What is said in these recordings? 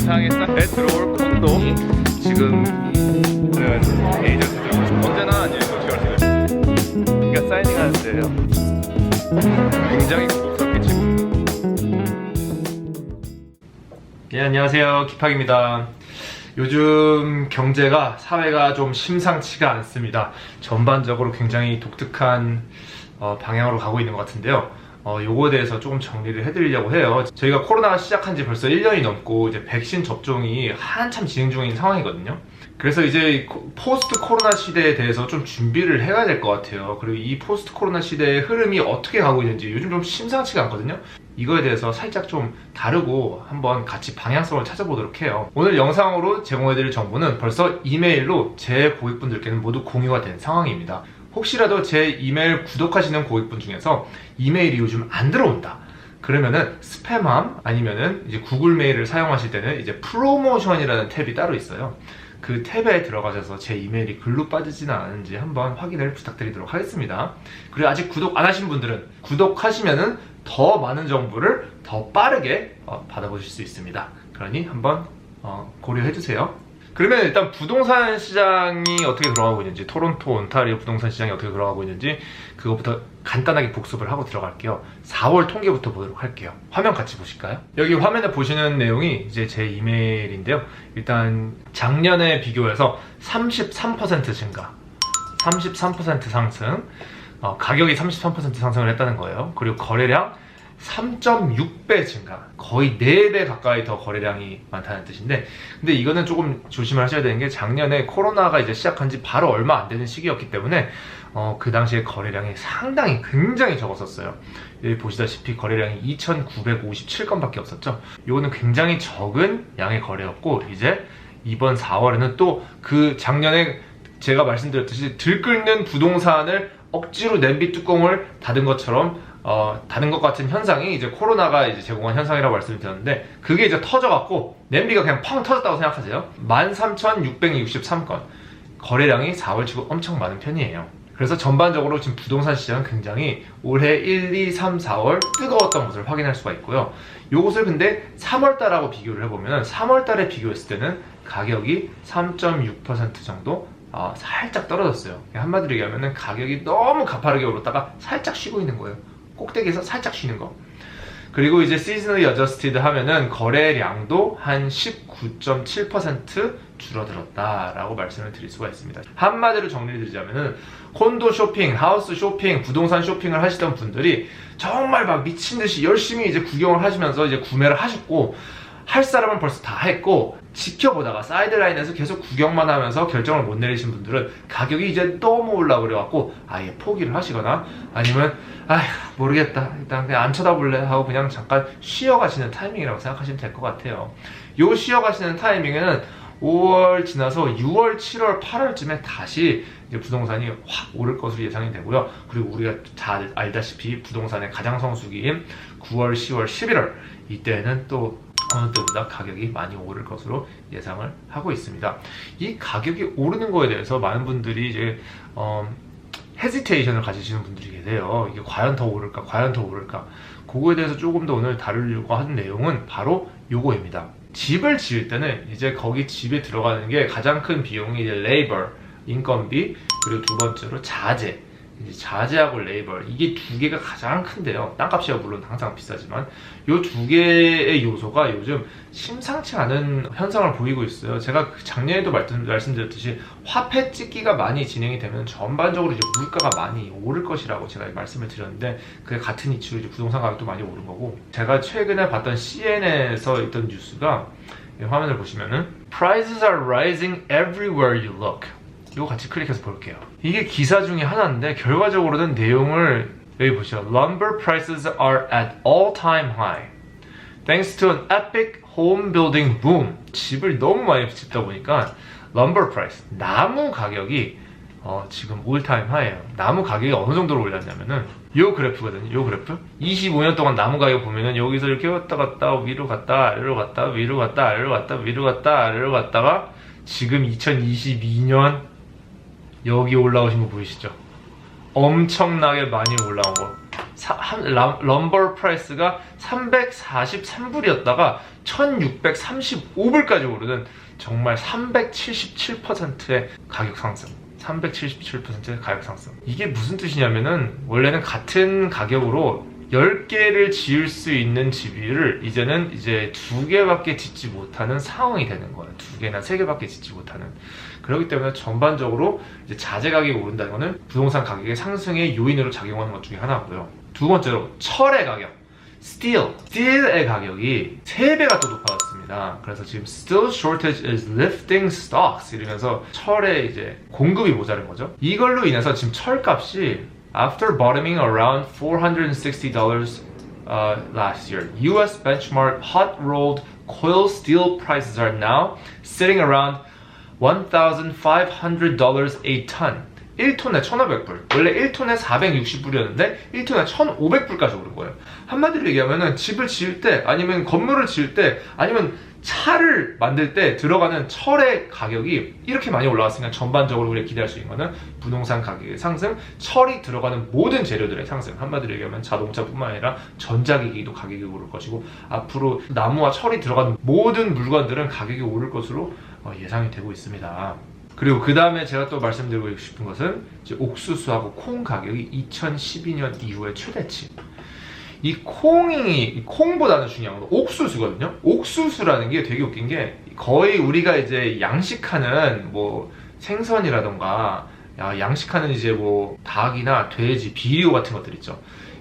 세상에 들어올 콘도 지금 에이전트들 언제나 아니에요. 그러니까 사이닝 하는데요. 굉장히 고급스럽게 지금. 예, 안녕하세요. 기팍입니다. 요즘 경제가 사회가 좀 심상치가 않습니다. 전반적으로 굉장히 독특한 방향으로 가고 있는 것 같은데요. 요거에 대해서 조금 정리를 해드리려고 해요. 저희가 코로나가 시작한 지 벌써 1년이 넘고 이제 백신 접종이 한참 진행 중인 상황이거든요. 그래서 이제 포스트 코로나 시대에 대해서 좀 준비를 해야 될 것 같아요. 그리고 이 포스트 코로나 시대의 흐름이 어떻게 가고 있는지 요즘 좀 심상치가 않거든요. 이거에 대해서 살짝 좀 다루고 한번 같이 방향성을 찾아보도록 해요. 오늘 영상으로 제공해드릴 정보는 벌써 이메일로 제 고객분들께는 모두 공유가 된 상황입니다. 혹시라도 제 이메일 구독하시는 고객분 중에서 이메일이 요즘 안 들어온다, 그러면은 스팸함 아니면은 이제 구글 메일을 사용하실 때는 이제 프로모션이라는 탭이 따로 있어요. 그 탭에 들어가셔서 제 이메일이 글로 빠지지는 않은지 한번 확인을 부탁드리도록 하겠습니다. 그리고 아직 구독 안 하신 분들은 구독하시면은 더 많은 정보를 더 빠르게 받아보실 수 있습니다. 그러니 한번 고려해주세요. 그러면 일단 부동산 시장이 어떻게 돌아가고 있는지, 토론토, 온타리오 부동산 시장이 어떻게 돌아가고 있는지 그것부터 간단하게 복습을 하고 들어갈게요. 4월 통계부터 보도록 할게요. 화면 같이 보실까요? 여기 화면에 보시는 내용이 이제 제 이메일인데요. 일단 작년에 비교해서 33% 증가, 33% 상승, 가격이 33% 상승을 했다는 거예요. 그리고 거래량 3.6배 증가, 거의 4배 가까이 더 거래량이 많다는 뜻인데, 근데 이거는 조금 조심을 하셔야 되는 게 작년에 코로나가 이제 시작한 지 바로 얼마 안 되는 시기였기 때문에 그 당시에 거래량이 상당히 굉장히 적었었어요. 여기 보시다시피 거래량이 2,957건밖에 없었죠. 이거는 굉장히 적은 양의 거래였고, 이제 이번 4월에는 또 그 작년에 제가 말씀드렸듯이 들끓는 부동산을 억지로 냄비 뚜껑을 닫은 것처럼 닫은 것 같은 현상이 이제 코로나가 이제 제공한 현상이라고 말씀드렸는데, 그게 이제 터져갖고 냄비가 그냥 팡 터졌다고 생각하세요. 13,663건, 거래량이 4월 치고 엄청 많은 편이에요. 그래서 전반적으로 지금 부동산 시장은 굉장히 올해 1, 2, 3, 4월 뜨거웠던 것을 확인할 수가 있고요. 요것을 근데 3월달하고 비교를 해보면 3월달에 비교했을 때는 가격이 3.6% 정도 살짝 떨어졌어요. 한마디로 얘기하면 가격이 너무 가파르게 오르다가 살짝 쉬고 있는 거예요. 꼭대기에서 살짝 쉬는 거. 그리고 이제 시즈널리 어저스티드 하면은 거래량도 한 19.7% 줄어들었다라고 말씀을 드릴 수가 있습니다. 한마디로 정리를 드리자면은 콘도 쇼핑, 하우스 쇼핑, 부동산 쇼핑을 하시던 분들이 정말 막 미친 듯이 열심히 이제 구경을 하시면서 이제 구매를 하셨고, 할 사람은 벌써 다 했고, 지켜보다가 사이드라인에서 계속 구경만 하면서 결정을 못 내리신 분들은 가격이 이제 너무 올라 그래갖고 아예 포기를 하시거나, 아니면 모르겠다, 일단 그냥 안 쳐다볼래 하고 그냥 잠깐 쉬어가시는 타이밍이라고 생각하시면 될 것 같아요. 요 쉬어가시는 타이밍에는 5월 지나서 6월, 7월, 8월쯤에 다시 이제 부동산이 확 오를 것으로 예상이 되고요. 그리고 우리가 잘 알다시피 부동산의 가장 성수기인 9월, 10월, 11월 이때는 또 어느 때보다 가격이 많이 오를 것으로 예상을 하고 있습니다. 이 가격이 오르는 거에 대해서 많은 분들이 이제 헤지테이션을 가지시는 분들이 계세요. 이게 과연 더 오를까, 과연 더 오를까. 그거에 대해서 조금 더 오늘 다루려고 하는 내용은 바로 요거입니다. 집을 지을 때는 이제 거기 집에 들어가는 게 가장 큰 비용이 이제 레이버, 인건비, 그리고 두 번째로 자재. 이제 자재하고 레이버, 이게 두 개가 가장 큰데요. 땅값이야 물론 항상 비싸지만 이 두 개의 요소가 요즘 심상치 않은 현상을 보이고 있어요. 제가 작년에도 말씀드렸듯이 화폐 찍기가 많이 진행이 되면 전반적으로 이제 물가가 많이 오를 것이라고 제가 말씀을 드렸는데, 그게 같은 이치로 이제 부동산 가격도 많이 오른 거고, 제가 최근에 봤던 CNN에서 있던 뉴스가, 화면을 보시면은 Prices are rising everywhere you look. 이거 같이 클릭해서 볼게요. 이게 기사 중에 하나인데 결과적으로는 내용을 여기 보시죠. Lumber prices are at all-time high thanks to an epic home building boom. 집을 너무 많이 짓다 보니까 lumber price, 나무 가격이 지금 all-time high예요. 나무 가격이 어느 정도로 올랐냐면은 요 그래프거든요. 요 그래프 25년 동안 나무 가격 보면은 여기서 이렇게 왔다 갔다 위로 갔다 아래로 갔다 위로 갔다 아래로 갔다 위로 갔다 아래로 갔다가 지금 2022년 여기 올라오신 거 보이시죠? 엄청나게 많이 올라온 거. 럼버 프라이스가 343불이었다가 1635불까지 오르는 정말 377%의 가격 상승. 377%의 가격 상승. 이게 무슨 뜻이냐면은 원래는 같은 가격으로 10개를 지을 수 있는 집을 이제는 이제 2개밖에 짓지 못하는 상황이 되는 거예요. 2개나 3개밖에 짓지 못하는. 그렇기 때문에 전반적으로 이제 자재 가격이 오른다는 거는 부동산 가격의 상승의 요인으로 작용하는 것 중에 하나고요. 두 번째로 철의 가격. 스틸의 가격이 3배가 더 높아졌습니다. 그래서 지금 steel shortage is lifting stocks 이러면서 철의 이제 공급이 모자른 거죠. 이걸로 인해서 지금 철값이 after bottoming around $460 last year, U.S. benchmark hot rolled coil steel prices are now sitting around $1,500 a ton. 1톤에 1,500불. 원래 1톤에 460불이었는데 1톤에 1,500불까지 오른 거예요. 한마디로 얘기하면은 집을 지을 때, 아니면 건물을 지을 때, 아니면 차를 만들 때 들어가는 철의 가격이 이렇게 많이 올라왔으니까 전반적으로 우리가 기대할 수 있는 거는 부동산 가격의 상승, 철이 들어가는 모든 재료들의 상승. 한마디로 얘기하면 자동차뿐만 아니라 전자기기도 가격이 오를 것이고, 앞으로 나무와 철이 들어가는 모든 물건들은 가격이 오를 것으로 예상이 되고 있습니다. 그리고 그 다음에 제가 또 말씀드리고 싶은 것은 이제 옥수수하고 콩 가격이 2012년 이후의 최대치. 이 콩보다는 중요한 건 옥수수거든요. 옥수수라는 게 되게 웃긴 게 거의 우리가 이제 양식하는 뭐 생선이라던가 양식하는 이제 뭐 닭이나 돼지, 비료 같은 것들 있죠.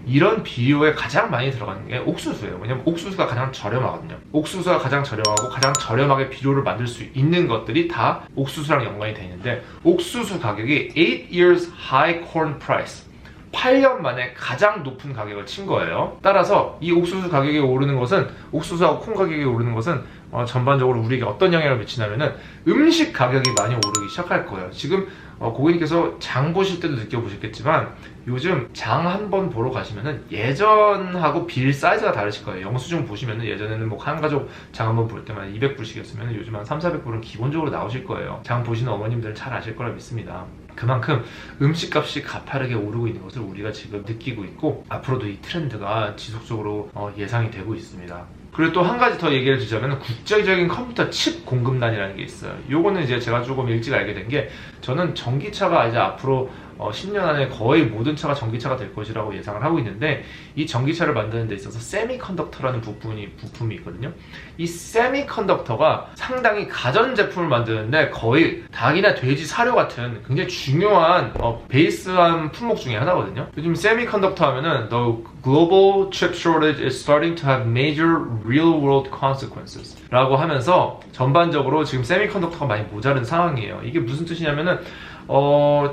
이런 비료에 가장 많이 들어가는 게 옥수수예요. 왜냐면 옥수수가 가장 저렴하거든요. 옥수수가 가장 저렴하고 가장 저렴하게 비료를 만들 수 있는 것들이 다 옥수수랑 연관이 돼 있는데, 옥수수 가격이 8 years high corn price, 8년 만에 가장 높은 가격을 친 거예요. 따라서 이 옥수수 가격이 오르는 것은, 옥수수하고 콩 가격이 오르는 것은 전반적으로 우리에게 어떤 영향을 미치냐면은 음식 가격이 많이 오르기 시작할 거예요. 지금 고객님께서 장 보실 때도 느껴보셨겠지만 요즘 장 한번 보러 가시면은 예전하고 빌 사이즈가 다르실 거예요. 영수증 보시면은 예전에는 뭐 한 가족 장 한번 볼 때만 200불씩이었으면 요즘 한 300~400불은 기본적으로 나오실 거예요. 장 보시는 어머님들은 잘 아실 거라 믿습니다. 그만큼 음식값이 가파르게 오르고 있는 것을 우리가 지금 느끼고 있고, 앞으로도 이 트렌드가 지속적으로 예상이 되고 있습니다. 그리고 또 한 가지 더 얘기를 드리자면 국제적인 컴퓨터 칩 공급난이라는 게 있어요. 요거는 이제 제가 조금 일찍 알게 된 게, 저는 전기차가 이제 앞으로 10년 안에 거의 모든 차가 전기차가 될 것이라고 예상을 하고 있는데, 이 전기차를 만드는 데 있어서 세미컨덕터라는 부품이 있거든요. 이 세미컨덕터가 상당히 가전제품을 만드는데 거의 닭이나 돼지 사료 같은 굉장히 중요한 베이스한 품목 중에 하나거든요. 요즘 세미컨덕터 하면은 The global chip shortage is starting to have major real-world consequences 라고 하면서 전반적으로 지금 세미컨덕터가 많이 모자른 상황이에요. 이게 무슨 뜻이냐면은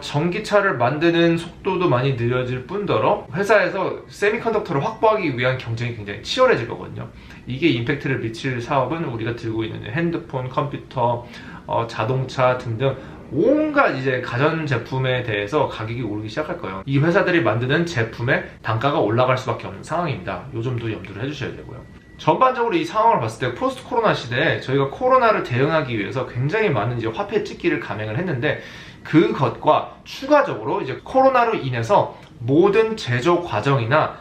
전기차를 만드는 속도도 많이 느려질 뿐더러 회사에서 세미컨덕터를 확보하기 위한 경쟁이 굉장히 치열해질 거거든요. 이게 임팩트를 미칠 사업은 우리가 들고 있는 핸드폰, 컴퓨터, 자동차 등등 온갖 이제 가전제품에 대해서 가격이 오르기 시작할 거예요. 이 회사들이 만드는 제품의 단가가 올라갈 수밖에 없는 상황입니다. 요 점도 염두를 해주셔야 되고요. 전반적으로 이 상황을 봤을 때 포스트 코로나 시대에 저희가 코로나를 대응하기 위해서 굉장히 많은 이제 화폐 찍기를 감행을 했는데, 그것과 추가적으로 이제 코로나로 인해서 모든 제조 과정이나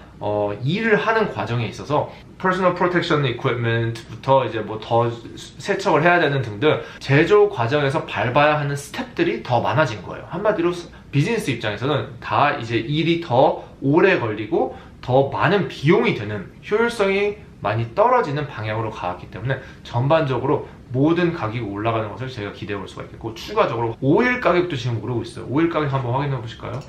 일을 하는 과정에 있어서 Personal Protection Equipment부터 이제 뭐 더 세척을 해야 되는 등등 제조 과정에서 밟아야 하는 스텝들이 더 많아진 거예요. 한마디로 비즈니스 입장에서는 다 이제 일이 더 오래 걸리고 더 많은 비용이 드는, 효율성이 많이 떨어지는 방향으로 가왔기 때문에 전반적으로 모든 가격이 올라가는 것을 저희가 기대해 볼 수가 있겠고, 추가적으로 오일 가격도 지금 오르고 있어요. 오일 가격 한번 확인해 보실까요?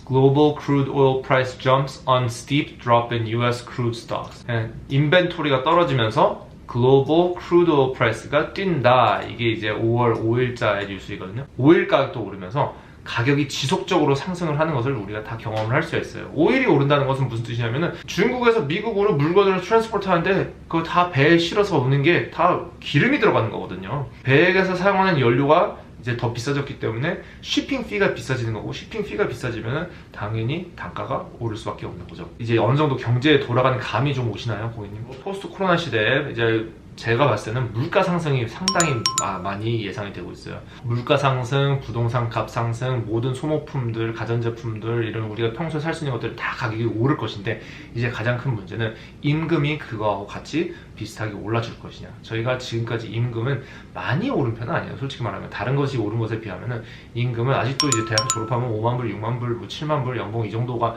Global crude oil price jumps on steep drop in US crude stocks. 인벤토리가 떨어지면서 글로벌 크루드 오일 프라이스가 뛴다. 이게 이제 5월 5일자의 뉴스이거든요. 오일 가격도 오르면서 가격이 지속적으로 상승을 하는 것을 우리가 다 경험을 할 수가 있어요. 오일이 오른다는 것은 무슨 뜻이냐면은 중국에서 미국으로 물건을 트랜스포트 하는데 그거 다 배에 실어서 오는 게 다 기름이 들어가는 거거든요. 배에서 사용하는 연료가 이제 더 비싸졌기 때문에 쉬핑 피가 비싸지는 거고, 쉬핑 피가 비싸지면 당연히 단가가 오를 수밖에 없는 거죠. 이제 어느 정도 경제에 돌아가는 감이 좀 오시나요, 고객님? 포스트 코로나 시대에 이제 제가 봤을 때는 물가 상승이 상당히 많이 예상이 되고 있어요. 물가 상승, 부동산 값 상승, 모든 소모품들, 가전제품들 이런 우리가 평소에 살 수 있는 것들이 다 가격이 오를 것인데, 이제 가장 큰 문제는 임금이 그거하고 같이 비슷하게 올라줄 것이냐. 저희가 지금까지 임금은 많이 오른 편은 아니에요. 솔직히 말하면 다른 것이 오른 것에 비하면은 임금은 아직도 이제 대학 졸업하면 5만 불, 6만 불, 뭐 7만 불 연봉 이 정도가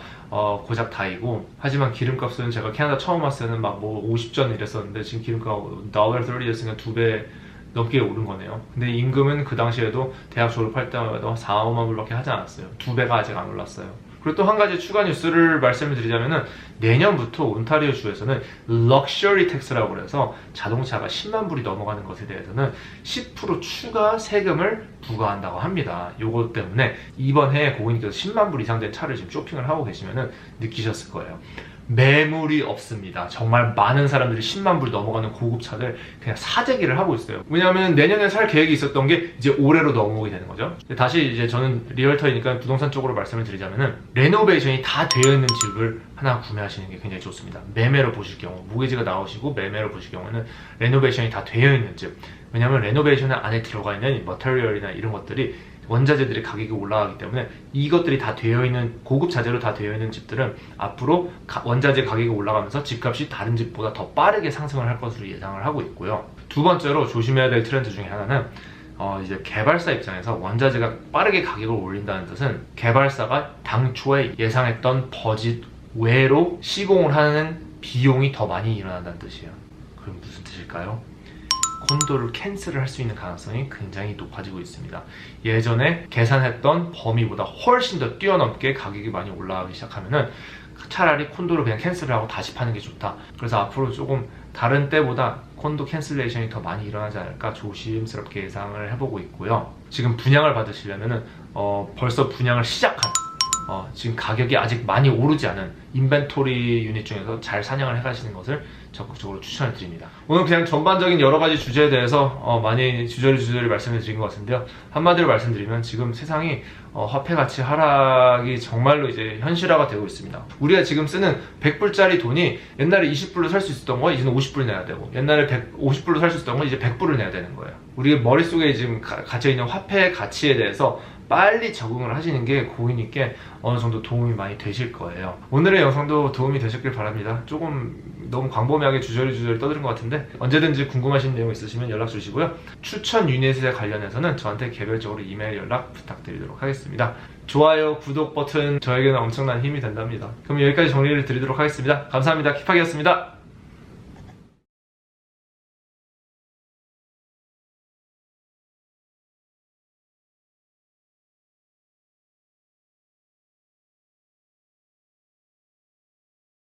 고작 다이고, 하지만 기름값은 제가 캐나다 처음 왔을 때는 막 뭐 50전 이랬었는데 지금 기름값 $1.30였으니까 2배 넘게 오른 거네요. 근데 임금은 그 당시에도 대학 졸업할 때마다 4, 5만 불밖에 하지 않았어요. 2배가 아직 안 올랐어요. 그리고 또 한 가지 추가 뉴스를 말씀을 드리자면은, 내년부터 온타리오 주에서는 럭셔리 텍스라고 그래서 자동차가 10만 불이 넘어가는 것에 대해서는 10% 추가 세금을 부과한다고 합니다. 요것 때문에 이번 해에 고객님께서 10만 불 이상 된 차를 지금 쇼핑을 하고 계시면은 느끼셨을 거예요. 매물이 없습니다. 정말 많은 사람들이 10만 불 넘어가는 고급 차들 그냥 사재기를 하고 있어요. 왜냐하면 내년에 살 계획이 있었던 게 이제 올해로 넘어오게 되는 거죠. 다시 이제 저는 리얼터이니까 부동산 쪽으로 말씀을 드리자면은, 레노베이션이 다 되어 있는 집을 하나 구매하시는 게 굉장히 좋습니다. 매매로 보실 경우, 모기지가 나오시고 매매로 보실 경우에는 레노베이션이 다 되어 있는 집. 왜냐하면 레노베이션 안에 들어가 있는 머터리얼이나 이런 것들이, 원자재들의 가격이 올라가기 때문에 이것들이 다 되어 있는, 고급 자재로 다 되어 있는 집들은 앞으로 원자재 가격이 올라가면서 집값이 다른 집보다 더 빠르게 상승을 할 것으로 예상을 하고 있고요. 두 번째로 조심해야 될 트렌드 중에 하나는, 이제 개발사 입장에서 원자재가 빠르게 가격을 올린다는 뜻은 개발사가 당초에 예상했던 버짓 외로 시공을 하는 비용이 더 많이 일어난다는 뜻이에요. 그럼 무슨 뜻일까요? 콘도를 캔슬을 할 수 있는 가능성이 굉장히 높아지고 있습니다. 예전에 계산했던 범위보다 훨씬 더 뛰어넘게 가격이 많이 올라가기 시작하면은 차라리 콘도를 그냥 캔슬을 하고 다시 파는 게 좋다. 그래서 앞으로 조금 다른 때보다 콘도 캔슬레이션이 더 많이 일어나지 않을까 조심스럽게 예상을 해보고 있고요. 지금 분양을 받으시려면은 벌써 분양을 시작한, 지금 가격이 아직 많이 오르지 않은 인벤토리 유닛 중에서 잘 사냥을 해가시는 것을 적극적으로 추천을 드립니다. 오늘 그냥 전반적인 여러 가지 주제에 대해서 많이 주저리 말씀을 드린 것 같은데요. 한마디로 말씀드리면 지금 세상이 화폐 가치 하락이 정말로 이제 현실화가 되고 있습니다. 우리가 지금 쓰는 100불짜리 돈이 옛날에 20불로 살 수 있었던 거 이제는 50불 내야 되고, 옛날에 50불로 살 수 있었던 거 이제 100불을 내야 되는 거예요. 우리 머릿속에 지금 갇혀있는 화폐 가치에 대해서 빨리 적응을 하시는 게 고객님께 어느 정도 도움이 많이 되실 거예요. 오늘의 영상도 도움이 되셨길 바랍니다. 조금 너무 광범위하게 주저리 떠드는 것 같은데, 언제든지 궁금하신 내용 있으시면 연락 주시고요. 추천 유닛에 관련해서는 저한테 개별적으로 이메일 연락 부탁드리도록 하겠습니다. 좋아요, 구독 버튼 저에게는 엄청난 힘이 된답니다. 그럼 여기까지 정리를 드리도록 하겠습니다. 감사합니다. 킵하기였습니다.